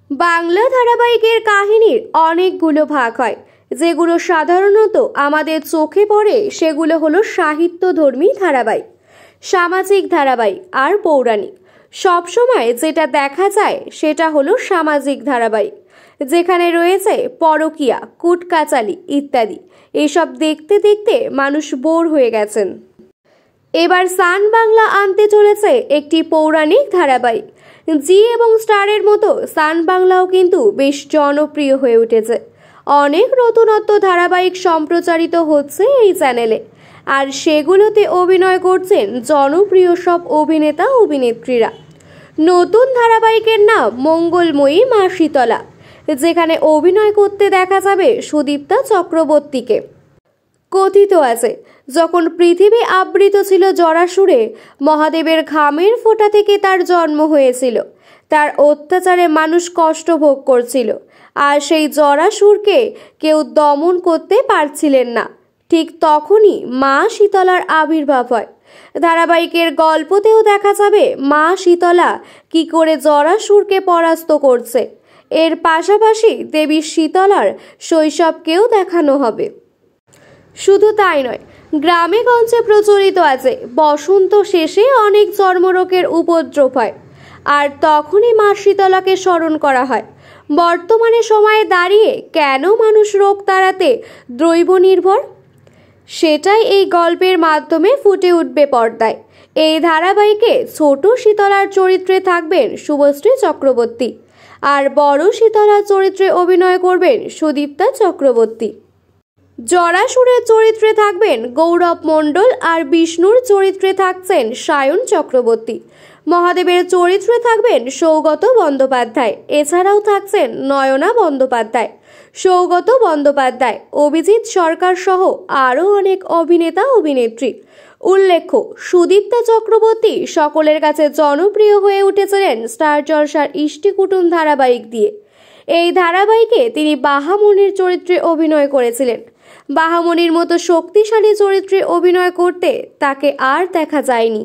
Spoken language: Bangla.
বাংলা ধারাবাহিকের কাহিনীর অনেকগুলো ভাগ হয়, যেগুলো সাধারণত আমাদের চোখে পড়ে। সেগুলো হলো সাহিত্যধর্মী ধারাবাহিক, সামাজিক ধারাবাহিক আর পৌরাণিক। সবসময় যেটা দেখা যায় সেটা হলো সামাজিক ধারাবাহিক, যেখানে রয়েছে পরকীয়া, কুটকাচালি ইত্যাদি। এসব দেখতে দেখতে মানুষ বোর হয়ে গেছেন। এবার সান বাংলা আনতে চলেছে একটি পৌরাণিক ধারাবাহিক। জি এবং স্টারের মতো সান বাংলাও কিন্তু বেশ জনপ্রিয় হয়ে উঠেছে। অনেক নতুনত্ব ধারাবাহিক সম্প্রচারিত হচ্ছে এই চ্যানেলে, আর সেগুলোতে অভিনয় করছেন জনপ্রিয় সব অভিনেতা অভিনেত্রীরা। নতুন ধারাবাহিকের নাম মঙ্গলময়ী মা শীতলা, যেখানে অভিনয় করতে দেখা যাবে সুদীপ্তা চক্রবর্তীকে। কথিত আছে, যখন পৃথিবী আবৃত ছিল জরাসুরে, মহাদেবের ঘামের ফোঁটা থেকে তার জন্ম হয়েছিল। তার অত্যাচারে মানুষ কষ্ট ভোগ করছিল, আর সেই জরাসুরকে কেউ দমন করতে পারছিলেন না। ঠিক তখনই মা শীতলার আবির্ভাব হয়। ধারাবাহিকের গল্পতেও দেখা যাবে মা শীতলা কি করে জরাসুরকে পরাস্ত করছে। এর পাশাপাশি দেবী শীতলার শৈশবকেও দেখানো হবে। শুধু তাই নয়, গ্রামে গঞ্জে প্রচলিত আছে বসন্ত শেষে অনেক চর্মরোগের উপদ্রব হয়, আর তখনই মা শীতলাকে স্মরণ করা হয়। বর্তমানে সময়ে দাঁড়িয়ে কেন মানুষ রোগ তাড়াতে দ্রব্য নির্ভর, সেটাই এই গল্পের মাধ্যমে ফুটে উঠবে পর্দায়। এই ধারাবাহিকে ছোট শীতলার চরিত্রে থাকবেন শুভশ্রী চক্রবর্তী, আর বড় শীতলার চরিত্রে অভিনয় করবেন সুদীপ্তা চক্রবর্তী। জরাসুরের চরিত্রে থাকবেন গৌরব মণ্ডল, আর বিষ্ণুর চরিত্রে থাকছেন সায়ন চক্রবর্তী। মহাদেবের চরিত্রে থাকবেন সৌগত বন্দ্যোপাধ্যায়। এছাড়াও থাকছেন নয়না বন্দ্যোপাধ্যায়, সৌগত বন্দ্যোপাধ্যায়, অভিজিৎ সরকার সহ আরও অনেক অভিনেতা অভিনেত্রী। উল্লেখ্য, সুদীপ্তা চক্রবর্তী সকলের কাছে জনপ্রিয় হয়ে উঠেছিলেন স্টার জলসার ইষ্টি কুটুম ধারাবাহিক দিয়ে। এই ধারাবাহিকে তিনি বাহামণির চরিত্রে অভিনয় করেছিলেন। বাহামণির মতো শক্তিশালী চরিত্রে অভিনয় করতে তাকে আর দেখা যায়নি।